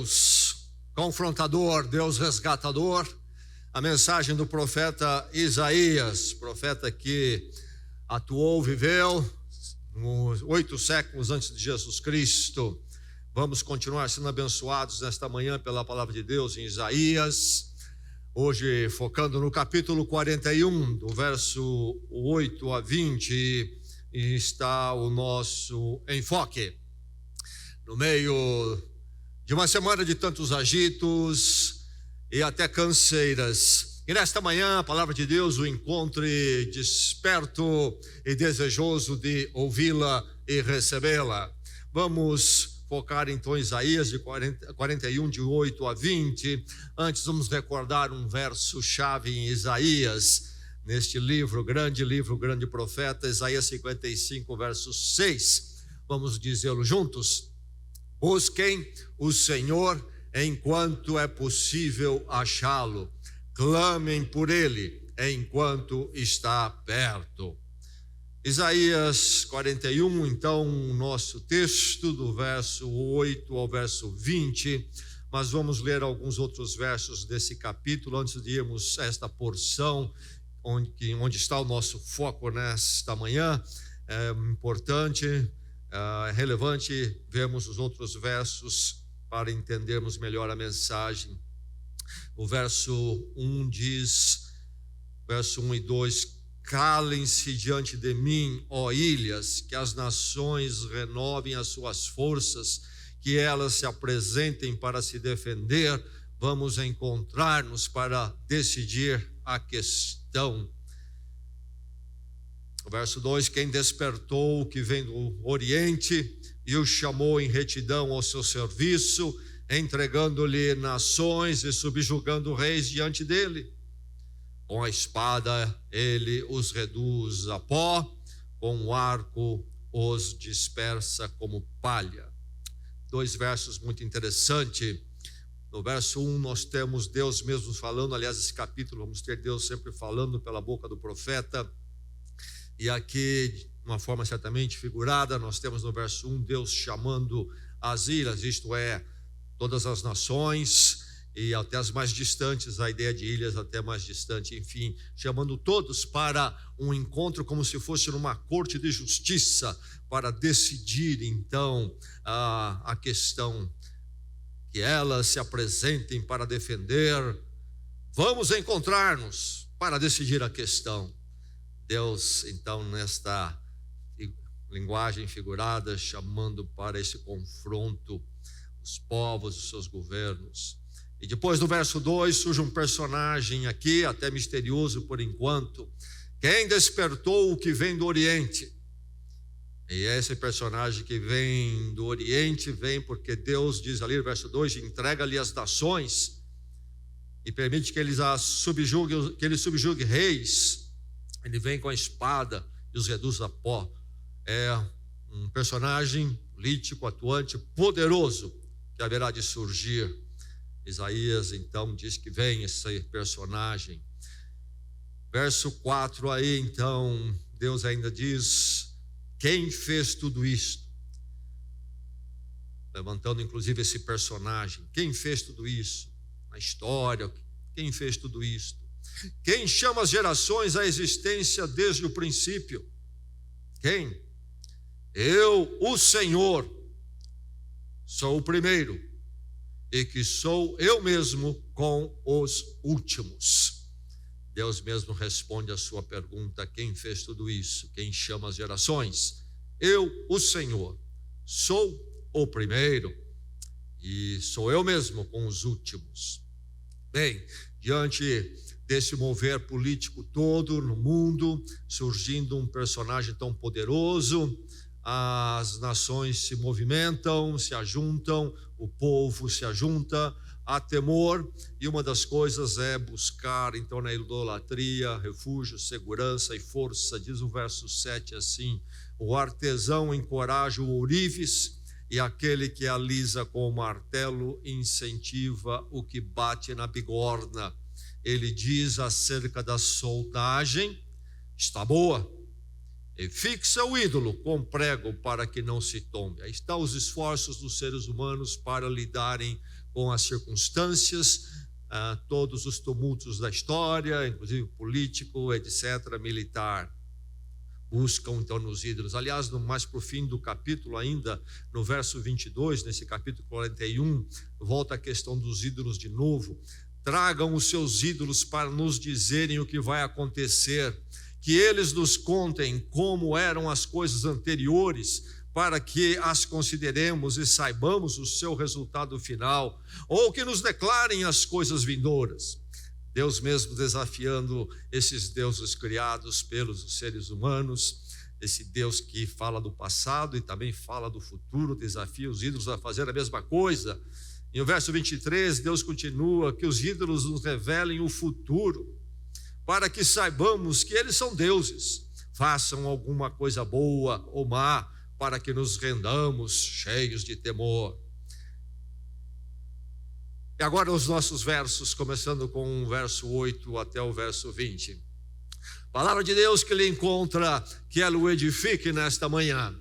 Deus confrontador, Deus resgatador, a mensagem do profeta Isaías, profeta que atuou, viveu 8 séculos antes de Jesus Cristo. Vamos continuar sendo abençoados nesta manhã pela palavra de Deus em Isaías, hoje focando no capítulo 41, do verso 8 a 20, está o nosso enfoque. No meio de uma semana de tantos agitos e até canseiras, e nesta manhã a palavra de Deus o encontre desperto e desejoso de ouvi-la e recebê-la. Vamos focar então em Isaías de 41, de 8 a 20. Antes vamos recordar um verso-chave em Isaías, neste livro, grande profeta, Isaías 55, verso 6. Vamos dizê-lo juntos. Busquem o Senhor enquanto é possível achá-lo. Clamem por ele enquanto está perto. Isaías 41, então, nosso texto do verso 8 ao verso 20. Mas vamos ler alguns outros versos desse capítulo antes de irmos a esta porção onde está o nosso foco nesta manhã. É importante, é relevante vermos os outros versos para entendermos melhor a mensagem. O verso 1 diz, verso 1 e 2: calem-se diante de mim, ó ilhas, que as nações renovem as suas forças, que elas se apresentem para se defender. Vamos encontrar-nos para decidir a questão. O verso 2: quem despertou o que vem do Oriente e o chamou em retidão ao seu serviço, entregando-lhe nações e subjugando reis diante dele. Com a espada ele os reduz a pó, com o arco os dispersa como palha. 2 versos muito interessantes. No verso 1 nós temos Deus mesmo falando, aliás, esse capítulo vamos ter Deus sempre falando pela boca do profeta. E aqui, de uma forma certamente figurada, nós temos no verso 1 Deus chamando as ilhas, isto é, todas as nações e até as mais distantes, a ideia de ilhas até mais distante, enfim, chamando todos para um encontro como se fosse numa corte de justiça, para decidir então a questão, que elas se apresentem para defender. Vamos encontrar-nos para decidir a questão. Deus, então, nesta linguagem figurada, chamando para esse confronto os povos, os seus governos. E depois do verso 2 surge um personagem aqui, até misterioso por enquanto. Quem despertou o que vem do Oriente? E esse personagem que vem do Oriente vem porque Deus diz ali no verso 2, entrega-lhe as nações e permite que ele subjugue reis. Ele vem com a espada e os reduz a pó. É um personagem político, atuante, poderoso, que haverá de surgir. Isaías, então, diz que vem esse personagem. Verso 4 aí, então, Deus ainda diz: quem fez tudo isto? Levantando, inclusive, esse personagem. Quem fez tudo isso? Na história, quem fez tudo isto? Quem chama as gerações à existência desde o princípio? Quem? Eu, o Senhor, sou o primeiro, e que sou eu mesmo com os últimos. Deus mesmo responde a sua pergunta: quem fez tudo isso? Quem chama as gerações? Eu, o Senhor, sou o primeiro, e sou eu mesmo com os últimos. Bem, diante desse mover político todo no mundo, surgindo um personagem tão poderoso, as nações se movimentam, se ajuntam, o povo se ajunta, há temor, e uma das coisas é buscar então na idolatria refúgio, segurança e força. Diz o verso 7 assim: o artesão encoraja o ourives, e aquele que alisa com o martelo incentiva o que bate na bigorna. Ele diz acerca da soldagem: está boa, e fixa o ídolo com prego para que não se tombe. Aí estão os esforços dos seres humanos para lidarem com as circunstâncias, todos os tumultos da história, inclusive político, etc., militar. Buscam então nos ídolos. Aliás, mais para o fim do capítulo ainda, no verso 22, nesse capítulo 41, volta a questão dos ídolos de novo. Tragam os seus ídolos para nos dizerem o que vai acontecer, que eles nos contem como eram as coisas anteriores, para que as consideremos e saibamos o seu resultado final, ou que nos declarem as coisas vindouras. Deus mesmo desafiando esses deuses criados pelos seres humanos, esse Deus que fala do passado e também fala do futuro, desafia os ídolos a fazer a mesma coisa. Em o verso 23, Deus continua que os ídolos nos revelem o futuro, para que saibamos que eles são deuses, façam alguma coisa boa ou má, para que nos rendamos cheios de temor. E agora os nossos versos, começando com o verso 8 até o verso 20. Palavra de Deus que lhe encontra, que ela o edifique nesta manhã.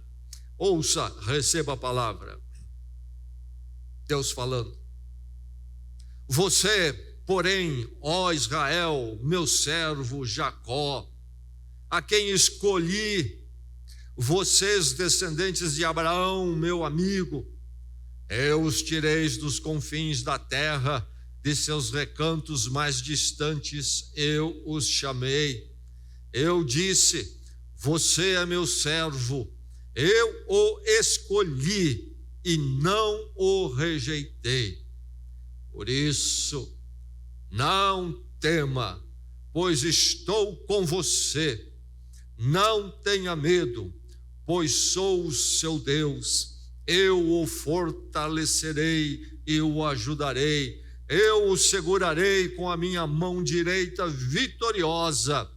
Ouça, receba a palavra. Deus falando. Você, porém, ó Israel, meu servo Jacó, a quem escolhi, vocês, descendentes de Abraão, meu amigo, eu os tirei dos confins da terra, de seus recantos mais distantes, eu os chamei. Eu disse, você é meu servo, eu o escolhi e não o rejeitei. Por isso, não tema, pois estou com você. Não tenha medo, pois sou o seu Deus. Eu o fortalecerei e o ajudarei. Eu o segurarei com a minha mão direita vitoriosa.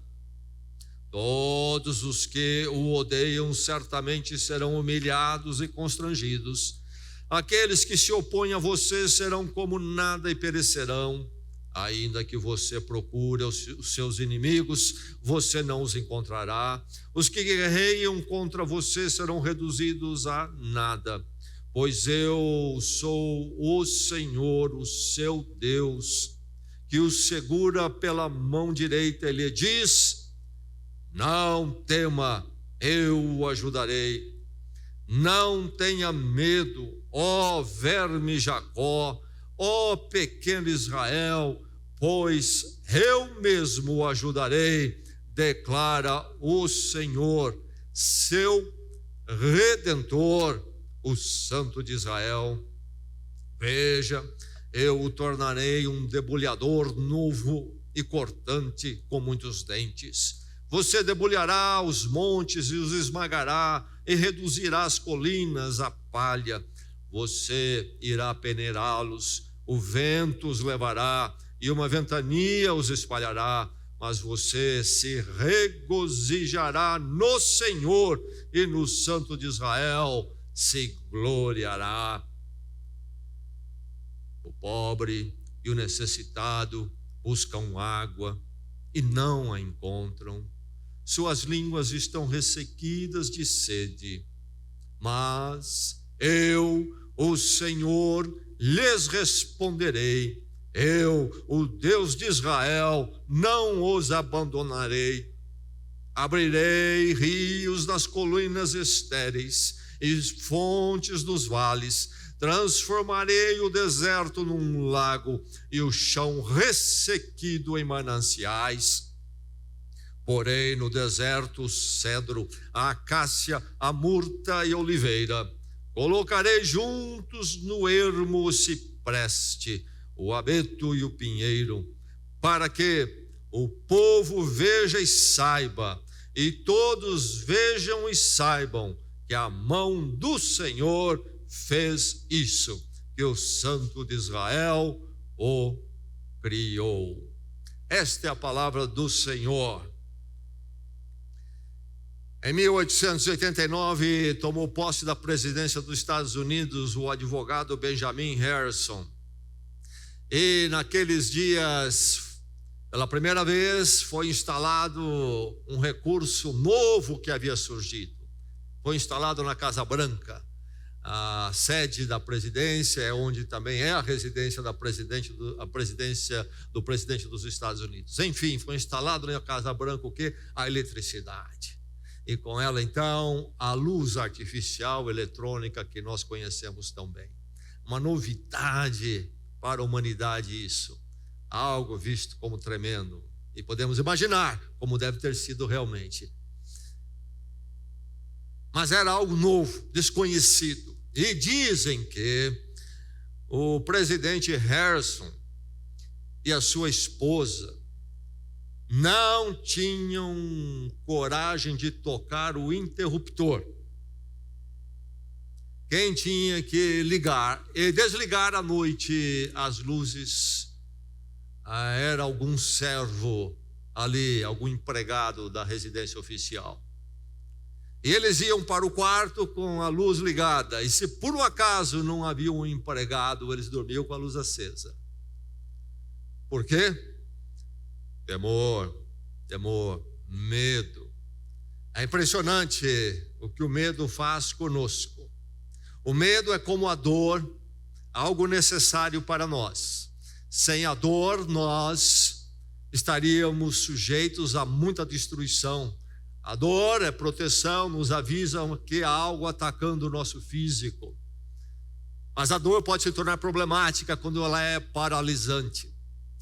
Todos os que o odeiam certamente serão humilhados e constrangidos. Aqueles que se opõem a você serão como nada e perecerão. Ainda que você procure os seus inimigos, você não os encontrará. Os que guerreiam contra você serão reduzidos a nada. Pois eu sou o Senhor, o seu Deus, que o segura pela mão direita. Ele diz, não tema, eu o ajudarei. Não tenha medo, ó verme Jacó, ó pequeno Israel, pois eu mesmo o ajudarei, declara o Senhor, seu Redentor, o Santo de Israel. Veja, eu o tornarei um debulhador novo e cortante com muitos dentes. Você debulhará os montes e os esmagará, e reduzirá as colinas a palha. Você irá peneirá-los, o vento os levará, e uma ventania os espalhará, mas você se regozijará no Senhor, e no Santo de Israel se gloriará. O pobre e o necessitado buscam água e não a encontram. Suas línguas estão ressequidas de sede, mas eu, o Senhor, lhes responderei. Eu, o Deus de Israel, não os abandonarei. Abrirei rios nas colinas estéreis e fontes nos vales. Transformarei o deserto num lago e o chão ressequido em mananciais. Porém, no deserto, o cedro, a acácia, a murta e a oliveira. Colocarei juntos no ermo o cipreste, o abeto e o pinheiro, para que o povo veja e saiba, e todos vejam e saibam que a mão do Senhor fez isso, que o Santo de Israel o criou. Esta é a palavra do Senhor. Em 1889, tomou posse da presidência dos Estados Unidos o advogado Benjamin Harrison. E naqueles dias, pela primeira vez, foi instalado um recurso novo que havia surgido. Foi instalado na Casa Branca a sede da presidência, é onde também é a residência da presidência do presidente dos Estados Unidos. Enfim, foi instalado na Casa Branca o quê? A eletricidade. E com ela, então, a luz artificial eletrônica que nós conhecemos tão bem. Uma novidade para a humanidade isso. Algo visto como tremendo. E podemos imaginar como deve ter sido realmente. Mas era algo novo, desconhecido. E dizem que o presidente Harrison e a sua esposa não tinham coragem de tocar o interruptor. Quem tinha que ligar e desligar à noite as luzes era algum servo ali, algum empregado da residência oficial. E eles iam para o quarto com a luz ligada. E se por um acaso não havia um empregado, eles dormiam com a luz acesa. Por quê? Temor, medo. É impressionante o que o medo faz conosco. O medo é como a dor, algo necessário para nós. Sem a dor, nós estaríamos sujeitos a muita destruição. A dor é proteção, nos avisa que há algo atacando o nosso físico. Mas a dor pode se tornar problemática quando ela é paralisante.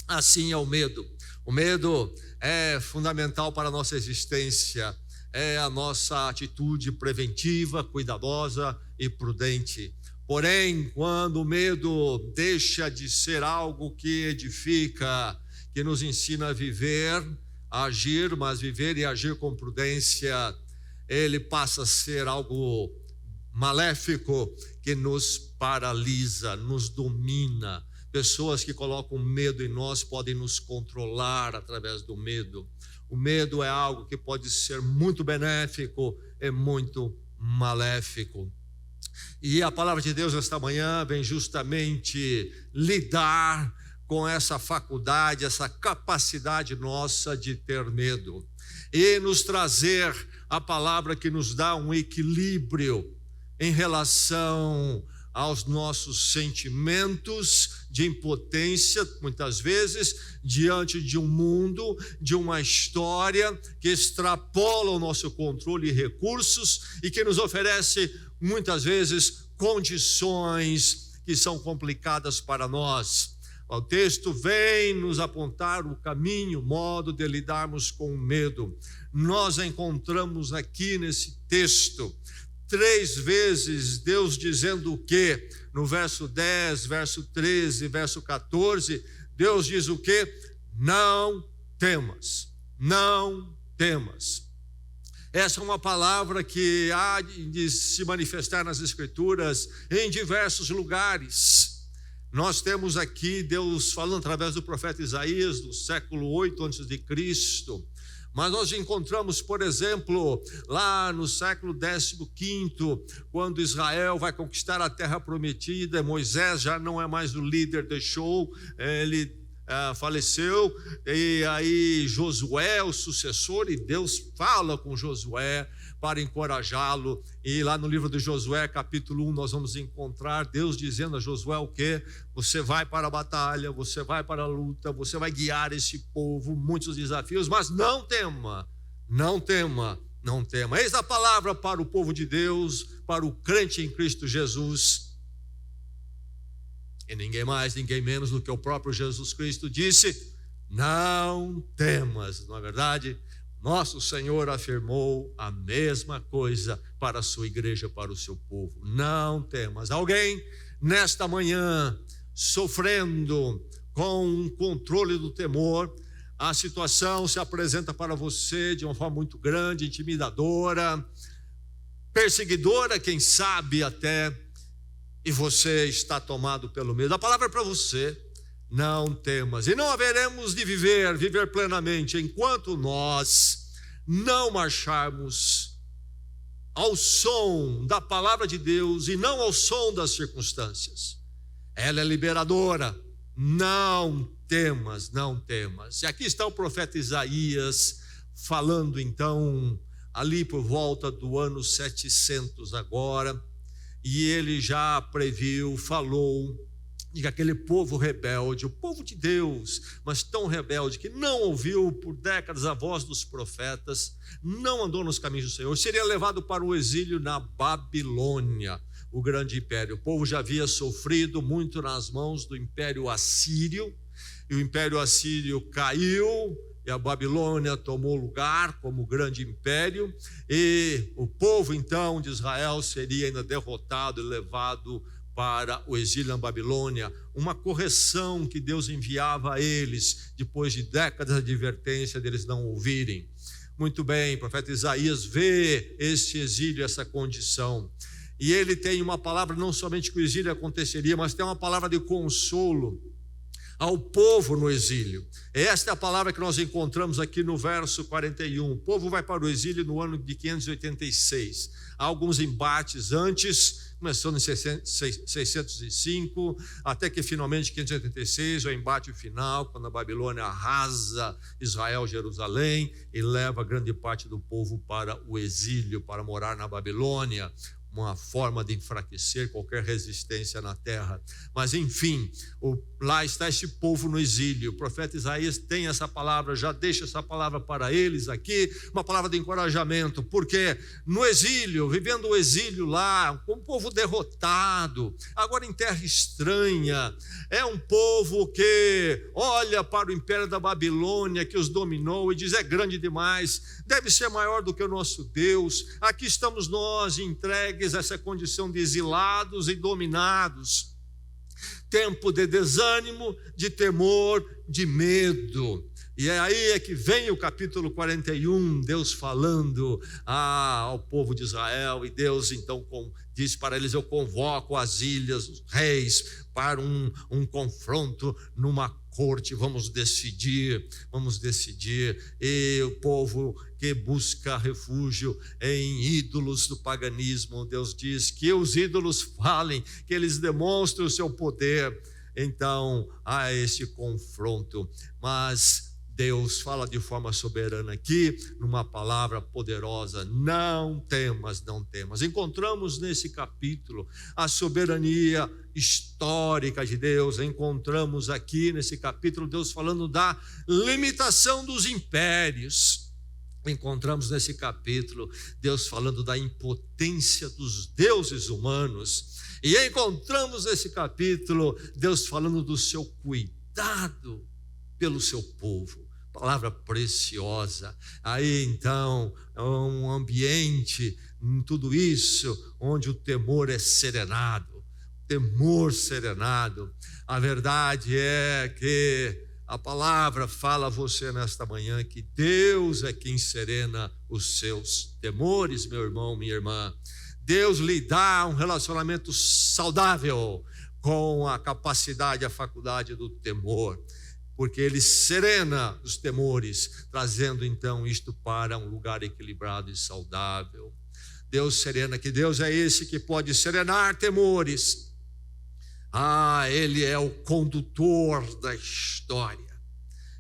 Assim é o medo. O medo é fundamental para a nossa existência. É a nossa atitude preventiva, cuidadosa e prudente. Porém, quando o medo deixa de ser algo que edifica, que nos ensina a viver, a agir, mas viver e agir com prudência, ele passa a ser algo maléfico que nos paralisa, nos domina. Pessoas que colocam medo em nós podem nos controlar através do medo. O medo é algo que pode ser muito benéfico e muito maléfico. E a palavra de Deus esta manhã vem justamente lidar com essa faculdade, essa capacidade nossa de ter medo. E nos trazer a palavra que nos dá um equilíbrio em relação aos nossos sentimentos de impotência, muitas vezes, diante de um mundo, de uma história que extrapola o nosso controle e recursos e que nos oferece, muitas vezes, condições que são complicadas para nós. O texto vem nos apontar o caminho, o modo de lidarmos com o medo. Nós encontramos aqui nesse texto 3 vezes Deus dizendo o quê? No verso 10, verso 13, verso 14, Deus diz o quê? Não temas, não temas. Essa é uma palavra que há de se manifestar nas Escrituras em diversos lugares. Nós temos aqui Deus falando através do profeta Isaías, do século 8 a.C., mas nós encontramos, por exemplo, lá no século 15, quando Israel vai conquistar a terra prometida, Moisés já não é mais o líder, deixou, ele faleceu, e aí Josué, o sucessor, e Deus fala com Josué para encorajá-lo, e lá no livro de Josué, capítulo 1, nós vamos encontrar Deus dizendo a Josué o quê? Você vai para a batalha, você vai para a luta, você vai guiar esse povo, muitos desafios, mas não tema, não tema, não tema. Eis a palavra para o povo de Deus, para o crente em Cristo Jesus. E ninguém mais, ninguém menos do que o próprio Jesus Cristo disse: não temas. Não é verdade? Nosso Senhor afirmou a mesma coisa para a sua igreja, para o seu povo. Não temas. Alguém nesta manhã sofrendo com o controle do temor, a situação se apresenta para você de uma forma muito grande, intimidadora, perseguidora, quem sabe até, e você está tomado pelo medo. A palavra é para você: não temas. E não haveremos de viver plenamente enquanto nós não marcharmos ao som da palavra de Deus e não ao som das circunstâncias. Ela é liberadora. Não temas, não temas. E aqui está o profeta Isaías falando então ali por volta do ano 700 agora, e ele já previu, falou de que aquele povo rebelde, o povo de Deus, mas tão rebelde que não ouviu por décadas a voz dos profetas, não andou nos caminhos do Senhor, seria levado para o exílio na Babilônia, o grande império. O povo já havia sofrido muito nas mãos do império assírio, e o império assírio caiu, e a Babilônia tomou lugar como grande império, e o povo então de Israel seria ainda derrotado e levado para o exílio na Babilônia, uma correção que Deus enviava a eles, depois de décadas de advertência deles não ouvirem. Muito bem, o profeta Isaías vê esse exílio, essa condição, e ele tem uma palavra, não somente que o exílio aconteceria, mas tem uma palavra de consolo ao povo no exílio. Esta é a palavra que nós encontramos aqui no verso 41. O povo vai para o exílio no ano de 586. Há alguns embates antes, começando em 605, até que finalmente 586, o embate final, quando a Babilônia arrasa Israel, Jerusalém, e leva grande parte do povo para o exílio, para morar na Babilônia, uma forma de enfraquecer qualquer resistência na terra. Mas enfim, lá está esse povo no exílio. O profeta Isaías tem essa palavra, já deixa essa palavra para eles aqui, uma palavra de encorajamento, porque no exílio, vivendo o exílio lá, um povo derrotado, agora em terra estranha, é um povo que olha para o império da Babilônia que os dominou e diz: é grande demais, deve ser maior do que o nosso Deus. Aqui estamos nós entregues a essa condição de exilados e dominados. Tempo de desânimo, de temor, de medo. E aí é que vem o capítulo 41, Deus falando ao povo de Israel, e Deus então diz para eles: eu convoco as ilhas, os reis, para um confronto numa corte, vamos decidir, e o povo que busca refúgio em ídolos do paganismo, Deus diz que os ídolos falem, que eles demonstrem o seu poder. Então há esse confronto, mas Deus fala de forma soberana aqui, numa palavra poderosa: não temas, não temas. Encontramos nesse capítulo a soberania histórica de Deus. Encontramos aqui nesse capítulo Deus falando da limitação dos impérios. Encontramos nesse capítulo Deus falando da impotência dos deuses humanos. E encontramos nesse capítulo Deus falando do seu cuidado pelo seu povo. Palavra preciosa. Aí então é um ambiente, em tudo isso, onde o temor é serenado. Temor serenado. A verdade é que a palavra fala a você nesta manhã que Deus é quem serena os seus temores, meu irmão, minha irmã. Deus lhe dá um relacionamento saudável com a capacidade, a faculdade do temor, porque Ele serena os temores, trazendo então isto para um lugar equilibrado e saudável. Deus serena, que Deus é esse que pode serenar temores. Ele é o condutor da história.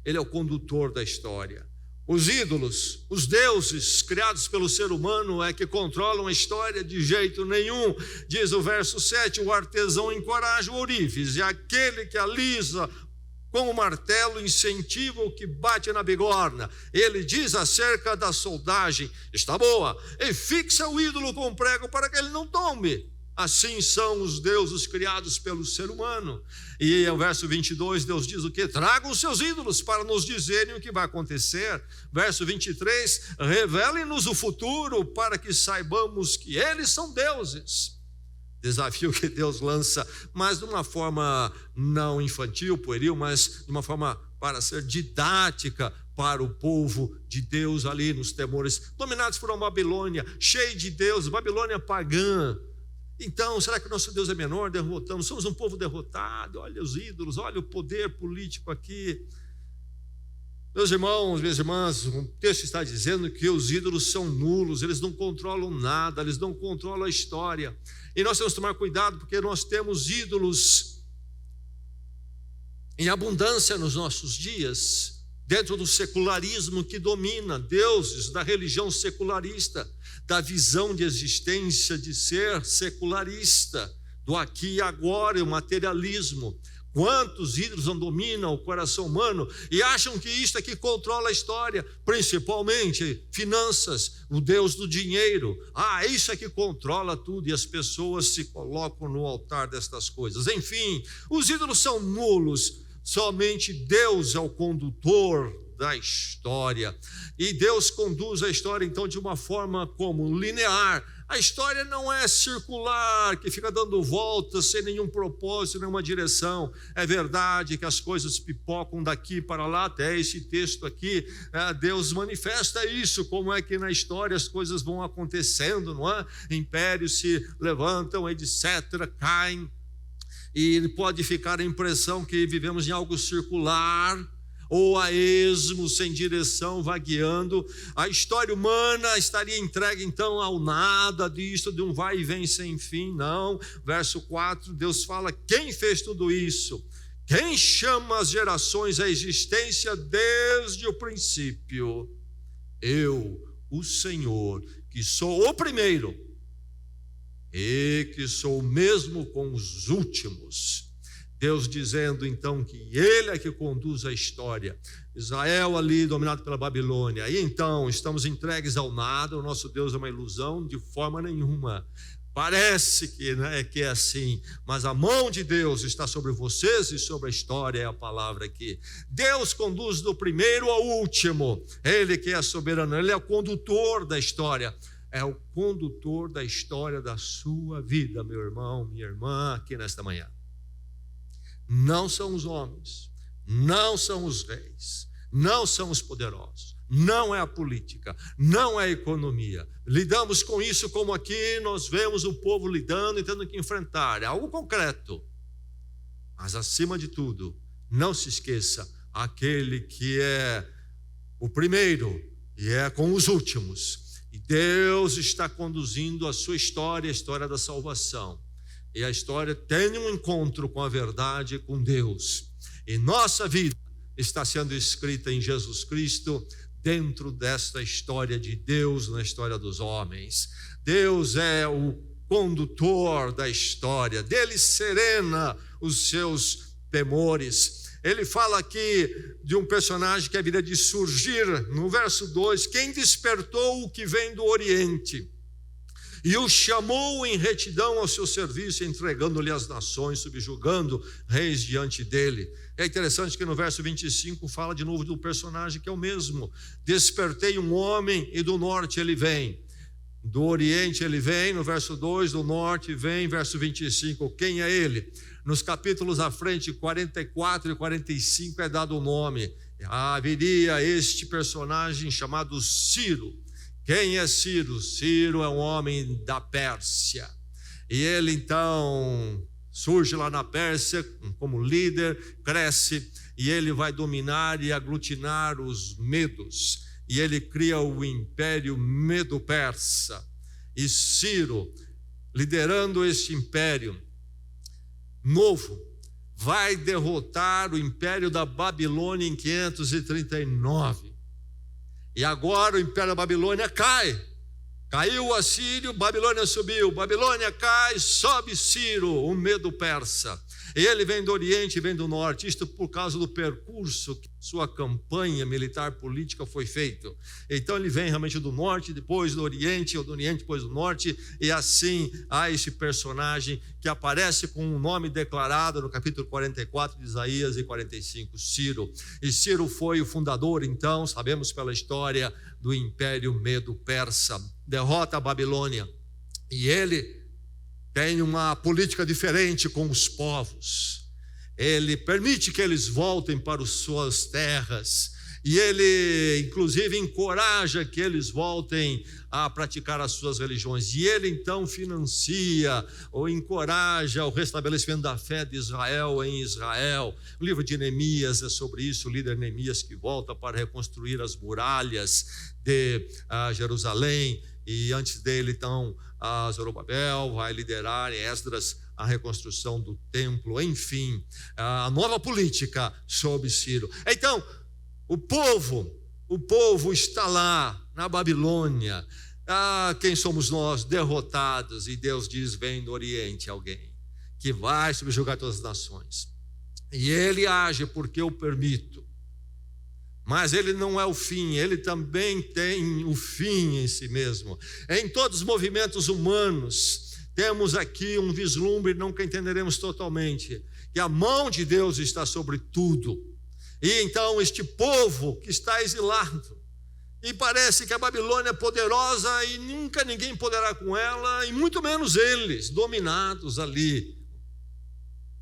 Ele é o condutor da história. Os ídolos, os deuses criados pelo ser humano é que controlam a história de jeito nenhum. Diz o verso 7, o artesão encoraja o ourives, e aquele que alisa com o martelo incentiva o que bate na bigorna. Ele diz acerca da soldagem: está boa, e fixa o ídolo com prego para que ele não tombe. Assim são os deuses criados pelo ser humano. E o verso 22, Deus diz o quê? Tragam os seus ídolos para nos dizerem o que vai acontecer. Verso 23, revelem-nos o futuro para que saibamos que eles são deuses. Desafio que Deus lança, mas de uma forma não infantil, pueril, mas de uma forma para ser didática para o povo de Deus ali nos temores, dominados por uma Babilônia, cheio de deuses, Babilônia pagã. Então, será que o nosso Deus é menor? Derrotamos, somos um povo derrotado. Olha os ídolos, olha o poder político aqui. Meus irmãos, minhas irmãs, o texto está dizendo que os ídolos são nulos, eles não controlam nada, eles não controlam a história. E nós temos que tomar cuidado, porque nós temos ídolos em abundância nos nossos dias. dentro do secularismo que domina, deuses da religião secularista, da visão de existência de ser secularista, do aqui e agora e o materialismo. Quantos ídolos não dominam o coração humano e acham que isto é que controla a história, principalmente finanças, o Deus do dinheiro. Isso é que controla tudo, e as pessoas se colocam no altar destas coisas. Enfim, os ídolos são nulos, somente Deus é o condutor da história. E Deus conduz a história então de uma forma como linear. A história não é circular, que fica dando voltas sem nenhum propósito, nenhuma direção. É verdade que as coisas pipocam daqui para lá, até esse texto aqui, Deus manifesta isso, como é que na história as coisas vão acontecendo, não é? Impérios se levantam, etc., caem, e pode ficar a impressão que vivemos em algo circular, ou a esmo, sem direção, vagueando. A história humana estaria entregue então ao nada disto, de um vai e vem sem fim. Não, verso 4, Deus fala: quem fez tudo isso? Quem chama as gerações à existência desde o princípio? Eu, o Senhor, que sou o primeiro e que sou o mesmo com os últimos. Deus dizendo então que Ele é que conduz a história. Israel ali dominado pela Babilônia. E então estamos entregues ao nada. O nosso Deus é uma ilusão? De forma nenhuma. Parece que é assim, mas a mão de Deus está sobre vocês e sobre a história, é a palavra aqui. Deus conduz do primeiro ao último. Ele que é soberano, Ele é o condutor da história. É o condutor da história da sua vida, meu irmão, minha irmã, aqui nesta manhã. Não são os homens, não são os reis, não são os poderosos, não é a política, não é a economia. Lidamos com isso como aqui nós vemos o povo lidando e tendo que enfrentar. É algo concreto. Mas acima de tudo, não se esqueça, aquele que é o primeiro e é com os últimos. E Deus está conduzindo a sua história, a história da salvação. E a história tem um encontro com a verdade, com Deus. E nossa vida está sendo escrita em Jesus Cristo, dentro desta história de Deus, na história dos homens. Deus é o condutor da história, dele serena os seus temores. Ele fala aqui de um personagem que haveria de surgir, no verso 2, quem despertou o que vem do Oriente, e o chamou em retidão ao seu serviço, entregando-lhe as nações, subjugando reis diante dele. É interessante que no verso 25 fala de novo do personagem que é o mesmo. Despertei um homem e do norte ele vem. Do oriente ele vem, no verso 2, do norte vem, verso 25. Quem é ele? Nos capítulos à frente, 44 e 45, é dado o nome. Haveria este personagem chamado Ciro. Quem é Ciro? Ciro é um homem da Pérsia. E ele então surge lá na Pérsia como líder, cresce, e ele vai dominar e aglutinar os medos. E ele cria o império medo-persa. E Ciro, liderando este império novo, vai derrotar o império da Babilônia em 539. E agora o império da Babilônia cai. Caiu o assírio, Babilônia subiu. Babilônia cai, sobe Ciro, o medo persa. E ele vem do oriente e vem do norte. Isto por causa do percurso que sua campanha militar política foi feito. Então ele vem realmente do norte, depois do oriente, ou do oriente, depois do norte. E assim há esse personagem que aparece com um nome declarado no capítulo 44 de Isaías e 45, Ciro. E Ciro foi o fundador, então, sabemos pela história, do Império Medo-Persa. Derrota a Babilônia. E ele tem uma política diferente com os povos. Ele permite que eles voltem para as suas terras. E ele, inclusive, encoraja que eles voltem a praticar as suas religiões. E ele, então, financia ou encoraja o restabelecimento da fé de Israel em Israel. O livro de Neemias é sobre isso, o líder Neemias que volta para reconstruir as muralhas de Jerusalém. E antes dele, então, Zorobabel vai liderar Esdras a reconstrução do templo. Enfim, a nova política sob Ciro. Então, O povo está lá na Babilônia. Quem somos nós? Derrotados. E Deus diz: vem do Oriente alguém que vai subjugar todas as nações. E ele age porque eu permito. Mas ele não é o fim, ele também tem o fim em si mesmo. Em todos os movimentos humanos, temos aqui um vislumbre, nunca entenderemos totalmente, que a mão de Deus está sobre tudo. E então este povo que está exilado, e parece que a Babilônia é poderosa e nunca ninguém poderá com ela, e muito menos eles, dominados ali.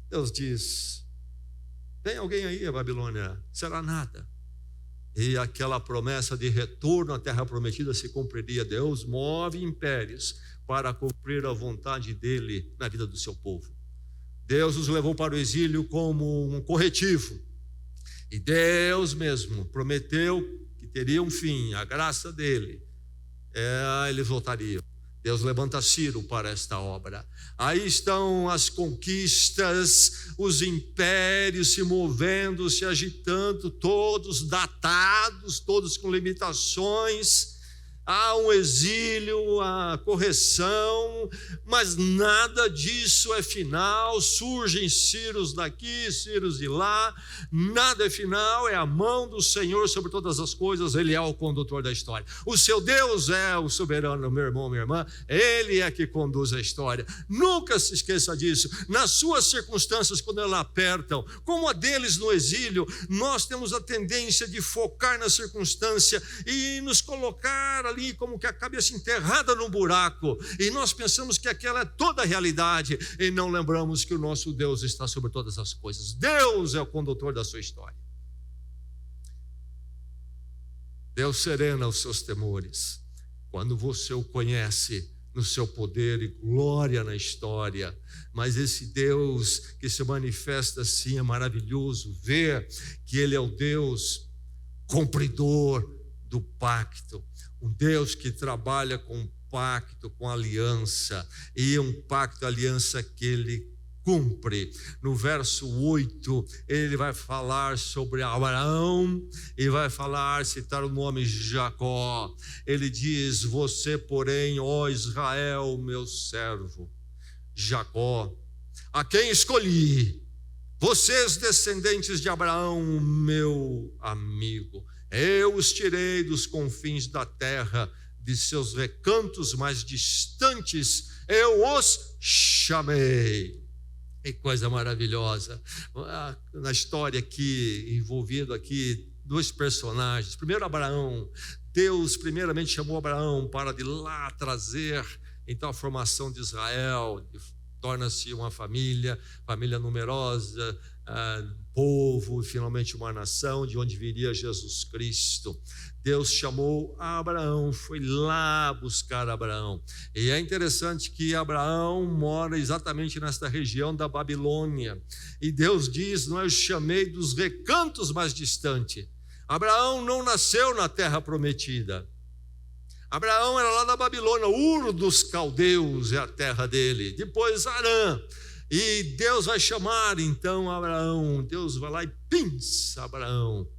Deus diz: tem alguém aí, a Babilônia será nada. E aquela promessa de retorno à terra prometida se cumpriria. Deus move impérios para cumprir a vontade dele na vida do seu povo. Deus os levou para o exílio como um corretivo. E Deus mesmo prometeu que teria um fim, a graça dele. Eles voltariam. Deus levanta Ciro para esta obra. Aí estão as conquistas, os impérios se movendo, se agitando, todos datados, todos com limitações. Há um exílio, a correção, mas nada disso é final. Surgem Círios daqui, Círios de lá, nada é final. É a mão do Senhor sobre todas as coisas. Ele é o condutor da história. O seu Deus é o soberano, meu irmão, minha irmã. Ele é que conduz a história. Nunca se esqueça disso. Nas suas circunstâncias, quando elas apertam, como a deles no exílio, nós temos a tendência de focar na circunstância e nos colocar ali como que a cabeça enterrada num buraco, e nós pensamos que aquela é toda a realidade, e não lembramos que o nosso Deus está sobre todas as coisas. Deus é o condutor da sua história. Deus serena os seus temores quando você o conhece no seu poder e glória na história. Mas esse Deus que se manifesta assim é maravilhoso ver que ele é o Deus cumpridor do pacto. Um Deus que trabalha com pacto, com aliança, e um pacto, aliança que ele cumpre. No verso 8, ele vai falar sobre Abraão e vai citar o nome Jacó. Ele diz: você, porém, ó Israel, meu servo, Jacó, a quem escolhi, vocês, descendentes de Abraão, meu amigo, eu os tirei dos confins da terra, de seus recantos mais distantes, eu os chamei. Que coisa maravilhosa. Na história aqui, envolvido aqui, dois personagens. Primeiro, Abraão. Deus primeiramente chamou Abraão para de lá trazer, então, a formação de Israel. Torna-se uma família numerosa, povo, finalmente uma nação, de onde viria Jesus Cristo. Deus chamou Abraão, foi lá buscar Abraão. E é interessante que Abraão mora exatamente nesta região da Babilônia. E Deus diz: não, eu chamei dos recantos mais distantes. Abraão não nasceu na terra prometida. Abraão era lá da Babilônia, Ur dos caldeus é a terra dele. Depois Harã. E Deus vai chamar então Abraão. Deus vai lá e pinça Abraão.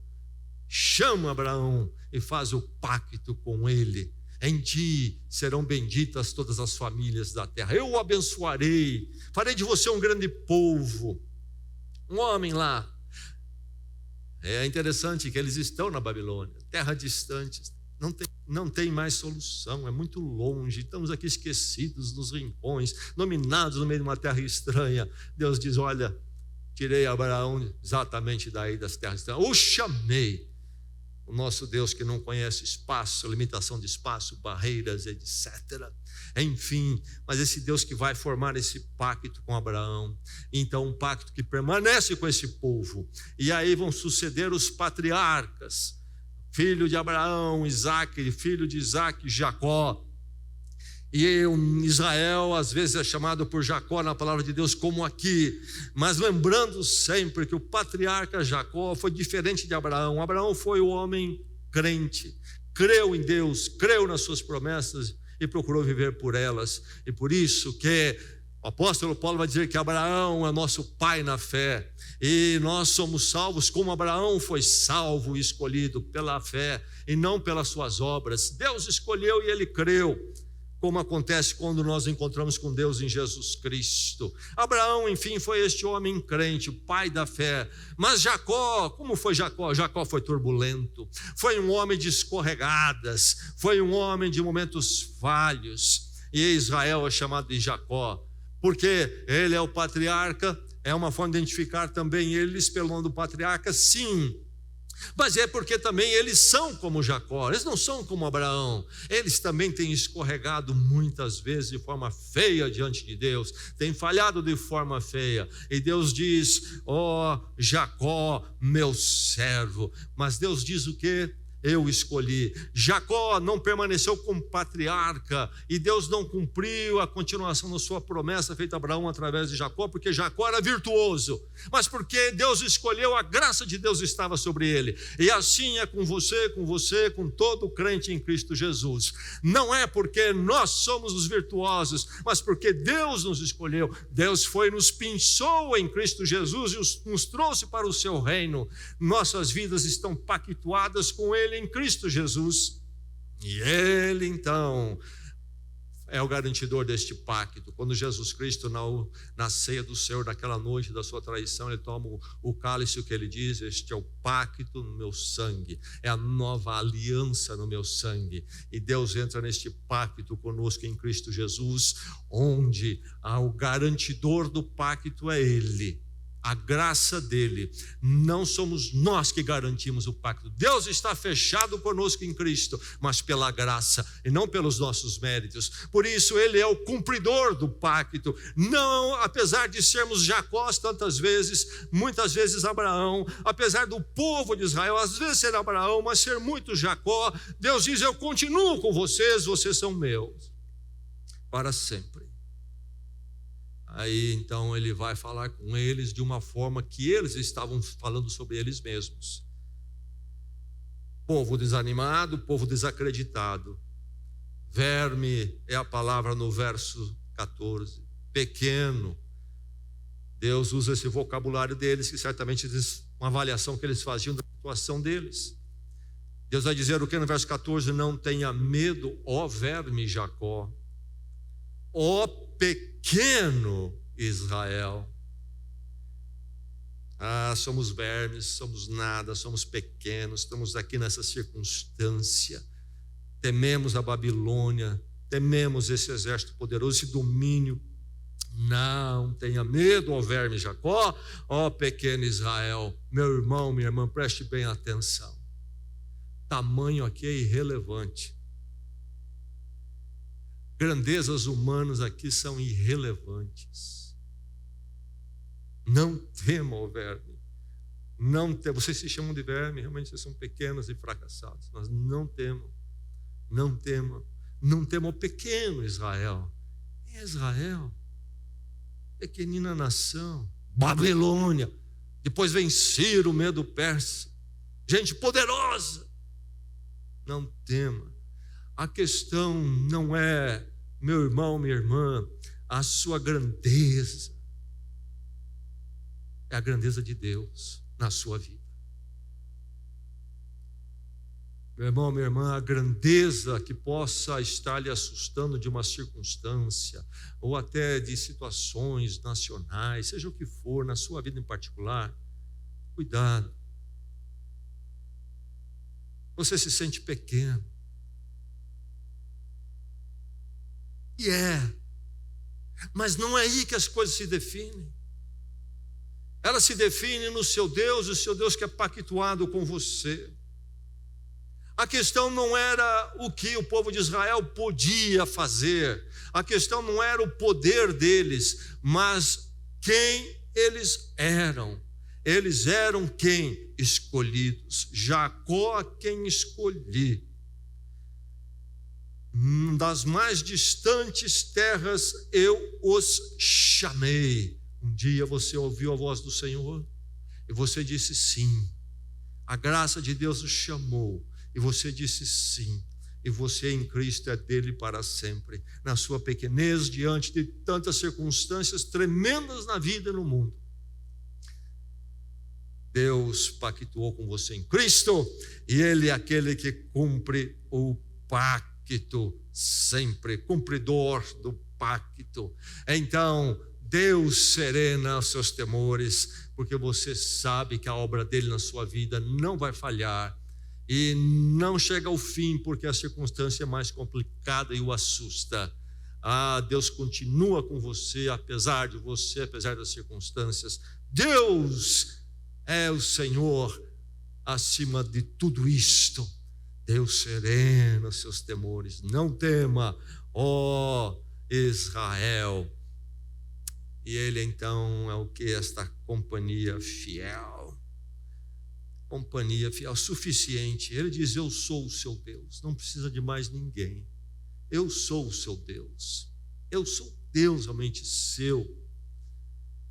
Chama Abraão e faz o pacto com ele. Em ti serão benditas todas as famílias da terra. Eu o abençoarei. Farei de você um grande povo. Um homem lá. É interessante que eles estão na Babilônia, terra distante. Não tem mais solução, é muito longe, estamos aqui esquecidos nos rincões, dominados no meio de uma terra estranha. Deus diz: olha, tirei Abraão exatamente daí das terras estranhas, o chamei. O nosso Deus que não conhece espaço, limitação de espaço, barreiras, etc. Enfim, mas esse Deus que vai formar esse pacto com Abraão, então um pacto que permanece com esse povo, e aí vão suceder os patriarcas, filho de Abraão, Isaac, filho de Isaac, Jacó. E Israel às vezes é chamado por Jacó na palavra de Deus, como aqui, mas lembrando sempre que o patriarca Jacó foi diferente de Abraão. Abraão foi o homem crente, creu em Deus, creu nas suas promessas e procurou viver por elas. E por isso que O apóstolo Paulo vai dizer que Abraão é nosso pai na fé, e nós somos salvos como Abraão foi salvo e escolhido pela fé e não pelas suas obras. Deus escolheu e ele creu, como acontece quando nós encontramos com Deus em Jesus Cristo. Abraão, enfim, foi este homem crente, o pai da fé. Mas Jacó, como foi Jacó? Jacó foi turbulento, foi um homem de escorregadas, foi um homem de momentos falhos. E Israel é chamado de Jacó, porque ele é o patriarca. É uma forma de identificar também eles pelo nome do patriarca, sim. Mas é porque também eles são como Jacó, eles não são como Abraão. Eles também têm escorregado muitas vezes de forma feia diante de Deus, têm falhado de forma feia. E Deus diz: ó Jacó, meu servo. Mas Deus diz o quê? Eu escolhi. Jacó não permaneceu como patriarca e Deus não cumpriu a continuação da sua promessa feita a Abraão através de Jacó, porque Jacó era virtuoso, mas porque Deus escolheu, a graça de Deus estava sobre ele. E assim é com você, com todo crente em Cristo Jesus. Não é porque nós somos os virtuosos, mas porque Deus nos escolheu. Deus nos pinçou em Cristo Jesus e nos trouxe para o seu reino. Nossas vidas estão pactuadas com ele em Cristo Jesus, e ele então é o garantidor deste pacto. Quando Jesus Cristo na ceia do Senhor, naquela noite da sua traição, ele toma o cálice, o que ele diz: este é o pacto no meu sangue, é a nova aliança no meu sangue. E Deus entra neste pacto conosco em Cristo Jesus, onde o garantidor do pacto é ele, a graça dele. Não somos nós que garantimos o pacto. Deus está fechado conosco em Cristo, mas pela graça e não pelos nossos méritos. Por isso ele é o cumpridor do pacto. Não, apesar de sermos Jacós tantas vezes, muitas vezes Abraão, apesar do povo de Israel às vezes ser Abraão, mas ser muito Jacó, Deus diz: eu continuo com vocês, vocês são meus para sempre. Aí então ele vai falar com eles de uma forma que eles estavam falando sobre eles mesmos. Povo desanimado, povo desacreditado. Verme é a palavra no verso 14. Pequeno. Deus usa esse vocabulário deles, que certamente diz uma avaliação que eles faziam da situação deles. Deus vai dizer o que no verso 14? Não tenha medo, ó verme Jacó, ó pequeno Israel. Somos vermes, somos nada, somos pequenos, estamos aqui nessa circunstância. Tememos a Babilônia, tememos esse exército poderoso, esse domínio. Não tenha medo, ó verme Jacó, ó pequeno Israel. Meu irmão, minha irmã, preste bem atenção. Tamanho aqui é irrelevante. Grandezas humanas aqui são irrelevantes. Não tema o verme. Não tema. Vocês se chamam de verme, realmente vocês são pequenos e fracassados. Mas não temam. Não temam. Não temam o pequeno Israel. Israel, pequenina nação, Babilônia. Depois vem Ciro, o Medo Persa. Gente poderosa. Não tema. A questão não é, meu irmão, minha irmã, a sua grandeza. É a grandeza de Deus na sua vida. Meu irmão, minha irmã, a grandeza que possa estar lhe assustando de uma circunstância, ou até de situações nacionais, seja o que for, na sua vida em particular, cuidado. Você se sente pequeno. E mas não é aí que as coisas se definem. Elas se definem no seu Deus, o seu Deus que é pactuado com você. A questão não era o que o povo de Israel podia fazer, a questão não era o poder deles, mas quem eles eram. Eles eram quem? Escolhidos. Jacó a quem escolhi. Das mais distantes terras eu os chamei. Um dia você ouviu a voz do Senhor e você disse sim. A graça de Deus os chamou e você disse sim. e você em Cristo é dele para sempre. Na sua pequenez, diante de tantas circunstâncias tremendas na vida e no mundo, Deus pactuou com você em Cristo, e Ele é aquele que cumpre o pacto, sempre cumpridor do pacto. Então, Deus serena os seus temores, porque você sabe que a obra dele na sua vida não vai falhar e não chega ao fim porque a circunstância é mais complicada e o assusta. Deus continua com você, apesar de você, apesar das circunstâncias. Deus é o Senhor acima de tudo isto. Deus serena os seus temores. Não tema, ó Israel. E ele então é o que? Esta companhia fiel. Companhia fiel, suficiente. Ele diz: eu sou o seu Deus. Não precisa de mais ninguém. Eu sou o seu Deus. Eu sou Deus realmente seu.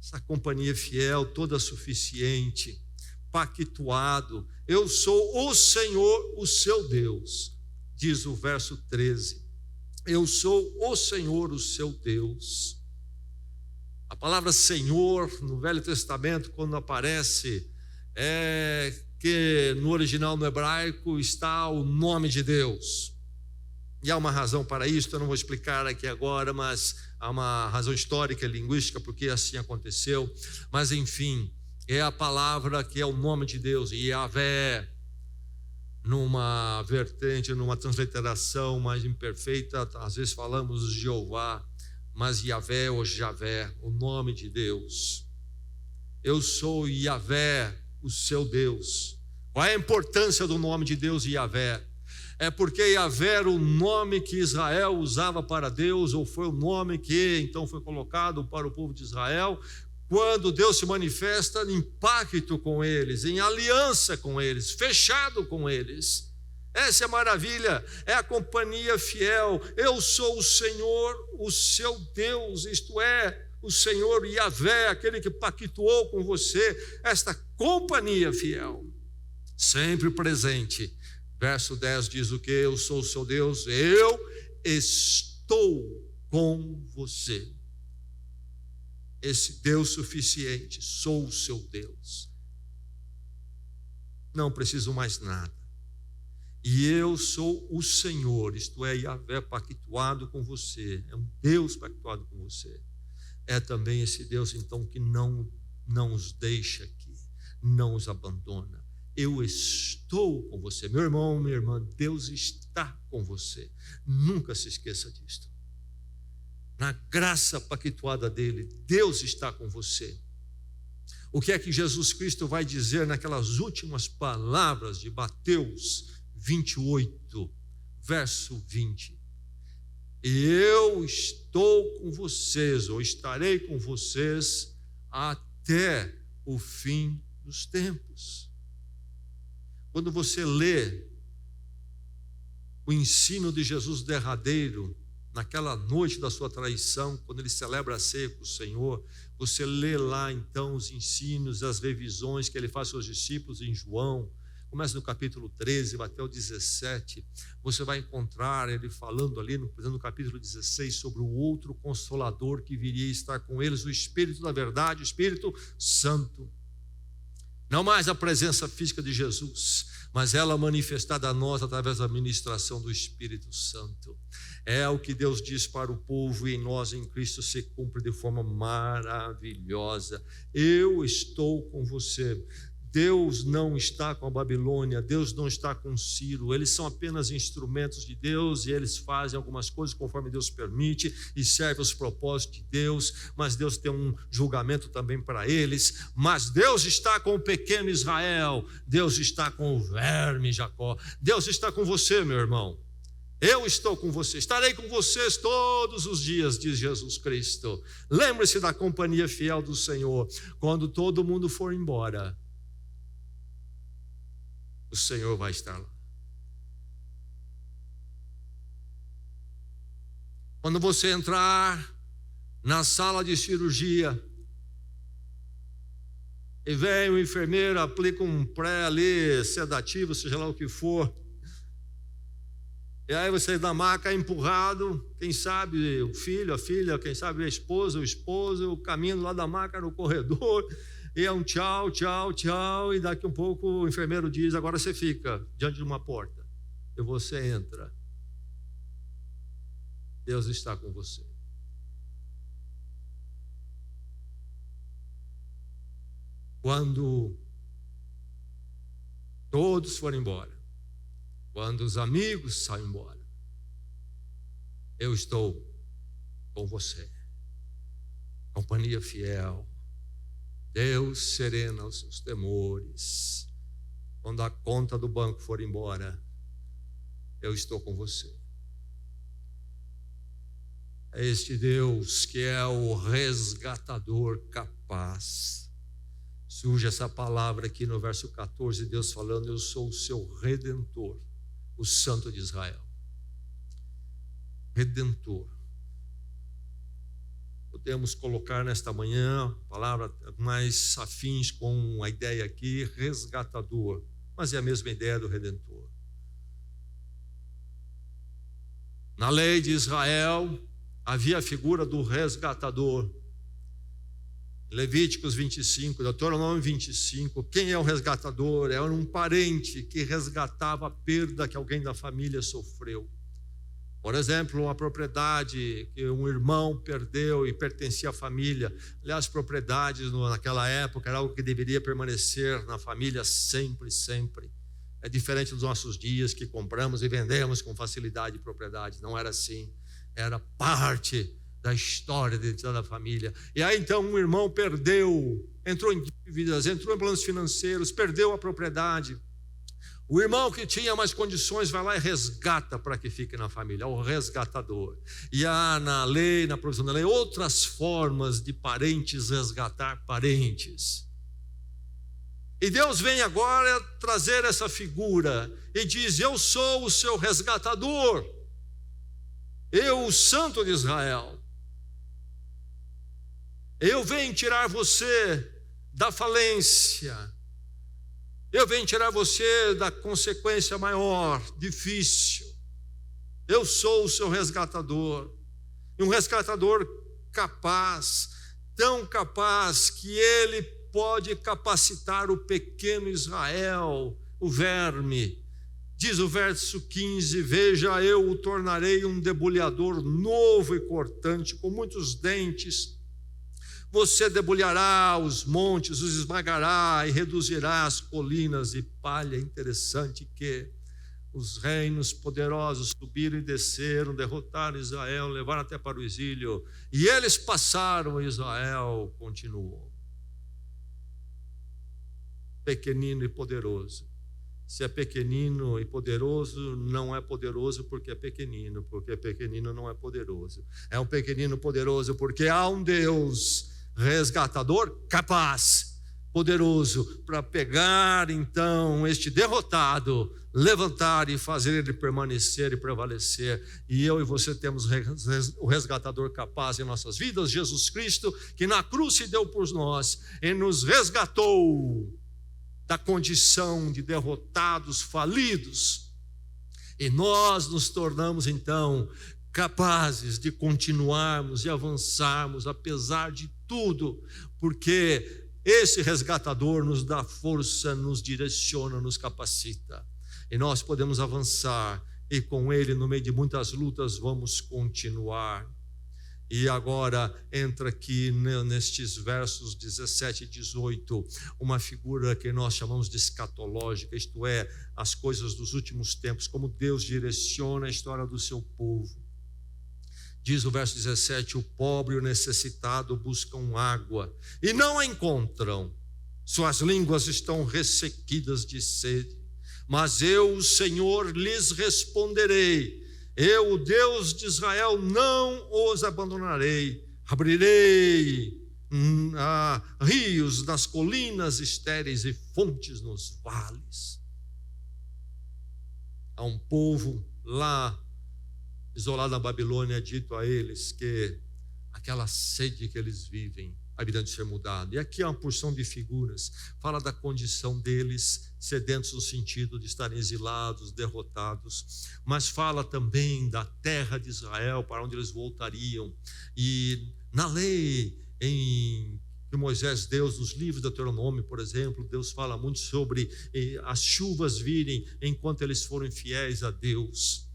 Essa companhia fiel, toda suficiente, pactuado. Eu sou o Senhor, o seu Deus. Diz o verso 13. Eu sou o Senhor, o seu Deus. A palavra Senhor no Velho Testamento, quando aparece, é que no original no hebraico está o nome de Deus. E há uma razão para isso, eu não vou explicar aqui agora, mas há uma razão histórica e linguística porque assim aconteceu. Mas enfim, é a palavra que é o nome de Deus, Yahvé, numa vertente, numa transliteração mais imperfeita, às vezes falamos Jeová, mas Yahvé ou Javé, o nome de Deus. Eu sou Yahvé, o seu Deus. Qual é a importância do nome de Deus, Yahvé? É porque Yahvé era o nome que Israel usava para Deus, ou foi o nome que então foi colocado para o povo de Israel, quando Deus se manifesta em pacto com eles, em aliança com eles, fechado com eles. Essa é a maravilha, é a companhia fiel. Eu sou o Senhor, o seu Deus, isto é, o Senhor Yahvé, aquele que pactuou com você, esta companhia fiel, sempre presente. Verso 10 diz o que? Eu sou o seu Deus, eu estou com você. Esse Deus suficiente, sou o seu Deus. Não preciso mais nada. E eu sou o Senhor, isto é, Yahvé pactuado com você, é um Deus pactuado com você. É também esse Deus, então, que não os deixa aqui, não os abandona. Eu estou com você, meu irmão, minha irmã, Deus está com você. Nunca se esqueça disto. Na graça pactuada dele, Deus está com você. O que é que Jesus Cristo vai dizer naquelas últimas palavras de Mateus 28, verso 20? Eu estou com vocês, ou estarei com vocês até o fim dos tempos. Quando você lê o ensino de Jesus derradeiro, naquela noite da sua traição, quando ele celebra a ceia com o Senhor, você lê lá então os ensinos, as revisões que ele faz aos seus discípulos em João. Começa no capítulo 13, vai até o 17, você vai encontrar ele falando ali no capítulo 16 sobre o outro Consolador que viria estar com eles, o Espírito da verdade, o Espírito Santo. Não mais a presença física de Jesus, mas ela manifestada a nós através da ministração do Espírito Santo. É o que Deus diz para o povo e em nós, em Cristo, se cumpre de forma maravilhosa. Eu estou com você. Deus não está com a Babilônia, Deus não está com Ciro, eles são apenas instrumentos de Deus e eles fazem algumas coisas conforme Deus permite e servem aos propósitos de Deus, mas Deus tem um julgamento também para eles. Mas Deus está com o pequeno Israel, Deus está com o verme Jacó, Deus está com você, meu irmão. Eu estou com você, estarei com vocês todos os dias, diz Jesus Cristo. Lembre-se da companhia fiel do Senhor. Quando todo mundo for embora, o Senhor vai estar lá. Quando você entrar na sala de cirurgia e vem o enfermeiro, aplica um pré ali, sedativo, seja lá o que for, E aí você da maca é empurrado, quem sabe o filho, a filha, quem sabe a esposa, o esposo, caminhando lá da maca no corredor, e é um tchau, tchau, tchau, e daqui um pouco o enfermeiro diz, agora você fica diante de uma porta, e você entra. Deus está com você. Quando todos forem embora, quando os amigos saem embora, eu estou com você. Companhia fiel. Deus serena os seus temores. Quando a conta do banco for embora, eu estou com você. É este Deus que é o resgatador capaz. Surge essa palavra aqui no verso 14, Deus falando, eu sou o seu redentor, o Santo de Israel. Redentor. Podemos colocar nesta manhã palavras mais afins com a ideia aqui, resgatador, mas é a mesma ideia do redentor. Na lei de Israel havia a figura do resgatador. Levíticos 25, Deuteronômio 25, quem é o resgatador? É um parente que resgatava a perda que alguém da família sofreu. Por exemplo, uma propriedade que um irmão perdeu e pertencia à família. Aliás, propriedades naquela época era algo que deveria permanecer na família sempre, sempre. É diferente dos nossos dias que compramos e vendemos com facilidade propriedades. Não era assim, era parte da história de toda a família. E aí então um irmão perdeu, entrou em dívidas, entrou em planos financeiros, perdeu a propriedade. O irmão que tinha mais condições vai lá e resgata para que fique na família, é o resgatador. E há na lei, na provisão da lei, outras formas de parentes resgatar parentes. E Deus vem agora trazer essa figura e diz, eu sou o seu resgatador, eu, o Santo de Israel. Eu venho tirar você da falência. Eu venho tirar você da consequência maior, difícil. Eu sou o seu resgatador. E um resgatador capaz, tão capaz que ele pode capacitar o pequeno Israel, o verme. Diz o verso 15, veja, eu o tornarei um debulhador novo e cortante, com muitos dentes. Você debulhará os montes, os esmagará e reduzirá as colinas de palha. Interessante que os reinos poderosos subiram e desceram, derrotaram Israel, levaram até para o exílio. E eles passaram, e Israel continuou. Pequenino e poderoso. Se é pequenino e poderoso, não é poderoso porque é pequenino não é poderoso. É um pequenino poderoso porque há um Deus resgatador capaz, poderoso, para pegar então este derrotado, levantar e fazer ele permanecer e prevalecer. E eu e você temos o resgatador capaz em nossas vidas, Jesus Cristo, que na cruz se deu por nós e nos resgatou da condição de derrotados, falidos, e nós nos tornamos então capazes de continuarmos e avançarmos apesar de tudo, porque esse resgatador nos dá força, nos direciona, nos capacita, e nós podemos avançar, e com ele no meio de muitas lutas vamos continuar. E agora entra aqui nestes versos 17 e 18, uma figura que nós chamamos de escatológica, isto é, as coisas dos últimos tempos, como Deus direciona a história do seu povo. Diz o verso 17, o pobre e o necessitado buscam água e não a encontram, suas línguas estão ressequidas de sede, mas eu, o Senhor, lhes responderei. Eu, o Deus de Israel, não os abandonarei. Abrirei rios nas colinas estéreis e fontes nos vales. Há um povo lá, isolado na Babilônia, é dito a eles que aquela sede que eles vivem havia de ser mudada. E aqui há uma porção de figuras. Fala da condição deles sedentos no sentido de estarem exilados, derrotados, mas fala também da terra de Israel, para onde eles voltariam. E na lei que Moisés deu, nos livros do Deuteronômio, por exemplo, Deus fala muito sobre as chuvas virem enquanto eles forem fiéis a Deus.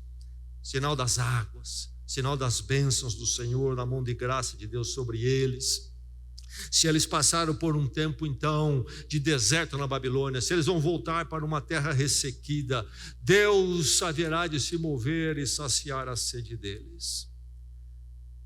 Sinal das águas, sinal das bênçãos do Senhor, na mão de graça de Deus sobre eles. Se eles passaram por um tempo, então, de deserto na Babilônia, se eles vão voltar para uma terra ressequida, Deus haverá de se mover e saciar a sede deles.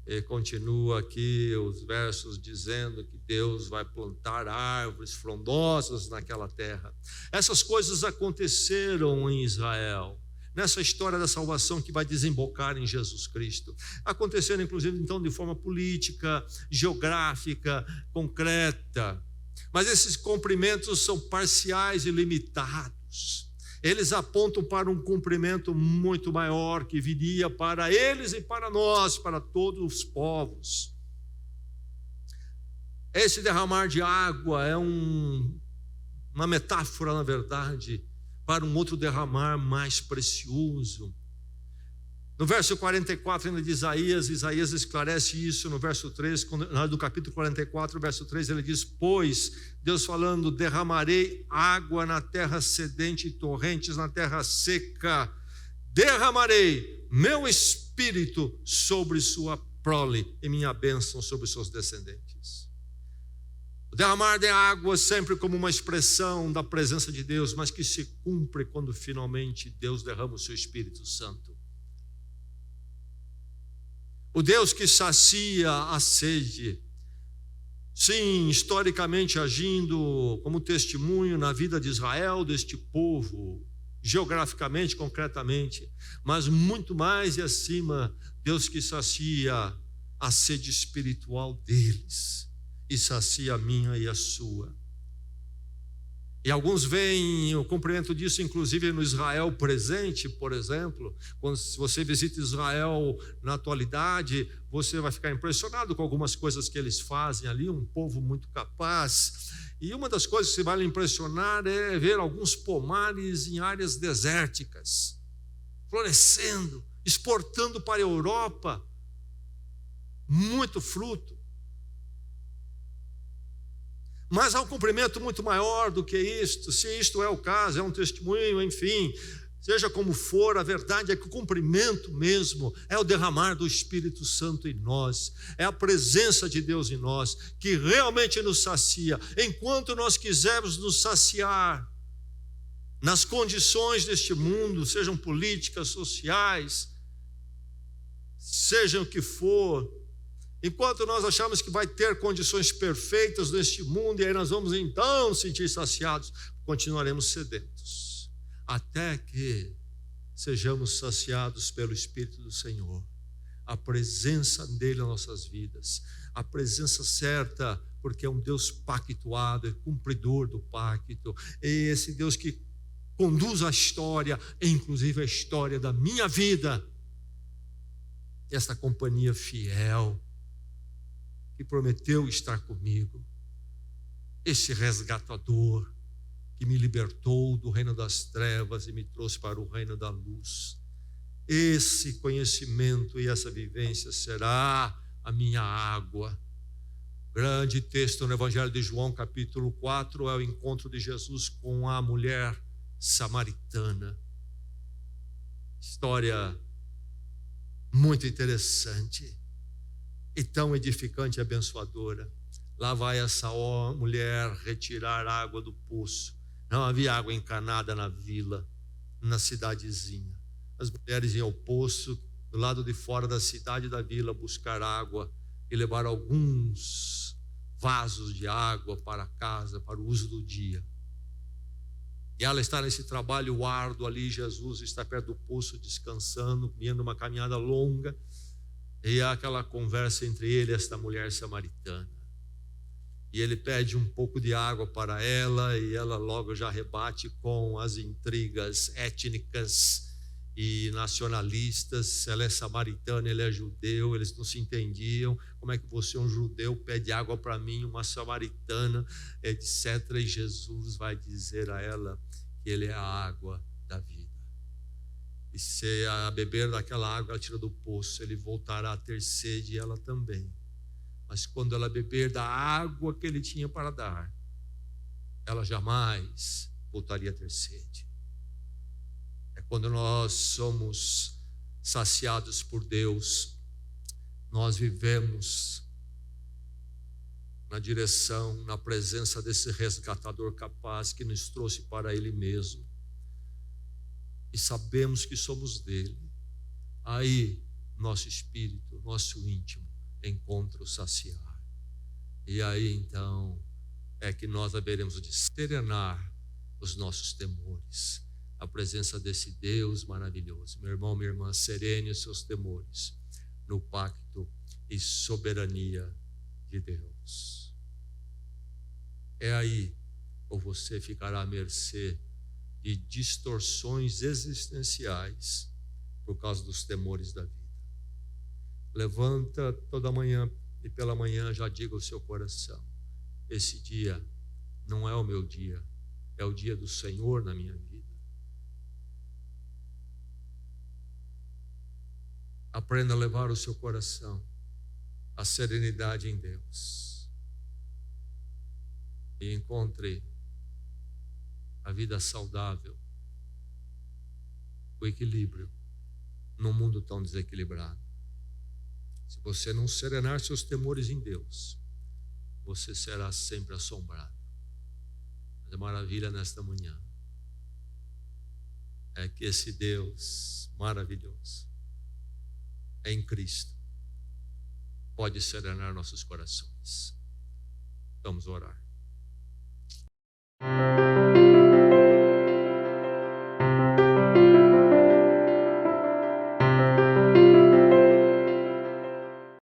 E continua aqui os versos dizendo que Deus vai plantar árvores frondosas naquela terra. Essas coisas aconteceram em Israel, nessa história da salvação que vai desembocar em Jesus Cristo. Aconteceram, inclusive, então, de forma política, geográfica, concreta. Mas esses cumprimentos são parciais e limitados. Eles apontam para um cumprimento muito maior que viria para eles e para nós, para todos os povos. Esse derramar de água é uma metáfora, na verdade, para um outro derramar mais precioso. No verso 44 ainda de Isaías esclarece isso no verso 3, do capítulo 44, verso 3, ele diz: pois, Deus falando, derramarei água na terra sedente e torrentes na terra seca, derramarei meu espírito sobre sua prole e minha bênção sobre seus descendentes. O derramar de água sempre como uma expressão da presença de Deus, mas que se cumpre quando finalmente Deus derrama o seu Espírito Santo. O Deus que sacia a sede, sim, historicamente agindo como testemunho na vida de Israel, deste povo, geograficamente, concretamente, mas muito mais e acima, Deus que sacia a sede espiritual deles e sacia a minha e a sua. E alguns veem o cumprimento disso, inclusive no Israel presente, por exemplo. Se você visita Israel na atualidade, você vai ficar impressionado com algumas coisas que eles fazem ali, um povo muito capaz. E uma das coisas que vai lhe impressionar é ver alguns pomares em áreas desérticas, florescendo, exportando para a Europa muito fruto. Mas há um cumprimento muito maior do que isto. Se isto é o caso, é um testemunho, enfim, seja como for, a verdade é que o cumprimento mesmo é o derramar do Espírito Santo em nós, é a presença de Deus em nós, que realmente nos sacia. Enquanto nós quisermos nos saciar nas condições deste mundo, sejam políticas, sociais, sejam o que for, enquanto nós achamos que vai ter condições perfeitas neste mundo, e aí nós vamos então sentir saciados, continuaremos sedentos, até que sejamos saciados pelo Espírito do Senhor, a presença dele nas nossas vidas, a presença certa, porque é um Deus pactuado, é cumpridor do pacto, é esse Deus que conduz a história, inclusive a história da minha vida, esta companhia fiel, que prometeu estar comigo, esse resgatador que me libertou do reino das trevas e me trouxe para o reino da luz. Esse conhecimento e essa vivência será a minha água. Grande texto no Evangelho de João, capítulo 4, é o encontro de Jesus com a mulher samaritana. História muito interessante e tão edificante e abençoadora. Lá vai essa mulher retirar água do poço. Não havia água encanada na vila, na cidadezinha. As mulheres iam ao poço do lado de fora da cidade da vila buscar água e levar alguns vasos de água para casa, para o uso do dia. E ela está nesse trabalho árduo ali, Jesus está perto do poço descansando, vindo uma caminhada longa, e há aquela conversa entre ele e esta mulher samaritana. E ele pede um pouco de água para ela, e ela logo já rebate com as intrigas étnicas e nacionalistas. Ela é samaritana, ele é judeu, eles não se entendiam. Como é que você, um judeu, pede água para mim, uma samaritana, etc. E Jesus vai dizer a ela que Ele é a água da vida. E se a beber daquela água, ela tira do poço, ele voltará a ter sede, ela também. Mas quando ela beber da água que Ele tinha para dar, ela jamais voltaria a ter sede. É quando nós somos saciados por Deus, nós vivemos na direção, na presença desse resgatador capaz que nos trouxe para Ele mesmo. E sabemos que somos dele. Aí nosso espírito, nosso íntimo encontra o saciar. E aí então é que nós haveremos de serenar os nossos temores, a presença desse Deus maravilhoso. Meu irmão, minha irmã, serene os seus temores no pacto e soberania de Deus. É aí ou você ficará à mercê de distorções existenciais por causa dos temores da vida. Levanta toda manhã e pela manhã já diga ao seu coração: esse dia não é o meu dia, é o dia do Senhor na minha vida. Aprenda a levar o seu coração à serenidade em Deus e encontre a vida saudável, o equilíbrio num mundo tão desequilibrado. Se você não serenar seus temores em Deus, você será sempre assombrado. Mas a maravilha nesta manhã é que esse Deus maravilhoso em Cristo pode serenar nossos corações. Vamos orar.